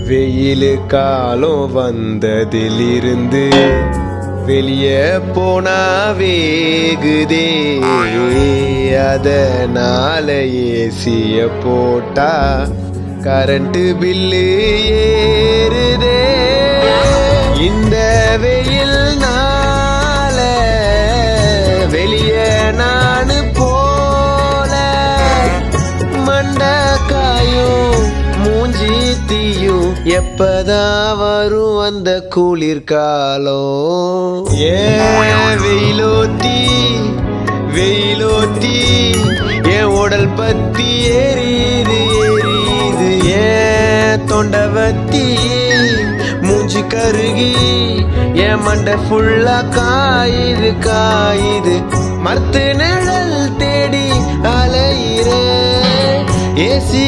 வெயில் காலம் வந்ததிலிருந்து வெளியே போனா வேகுதே, அதனால ஏசிய போட்டா கரண்ட் பில்லு ஏறுதே. இந்த வெயில்னால வெளியே நானு போல மண்டக்காயும் மூஞ்சி தீயும் எப்பதான் வரும் அந்த குளிர்காலம். வெயிலோத்தி வெயிலோத்தி என் உடல் பத்தி எரியுது எரியுது, ஏன் தொண்டவத்தி மூஞ்சி கருகி என் மண்டை ஃபுல்லா காயுது காயுது. மரத்து நிழல் தேடி அலையிற ஏசி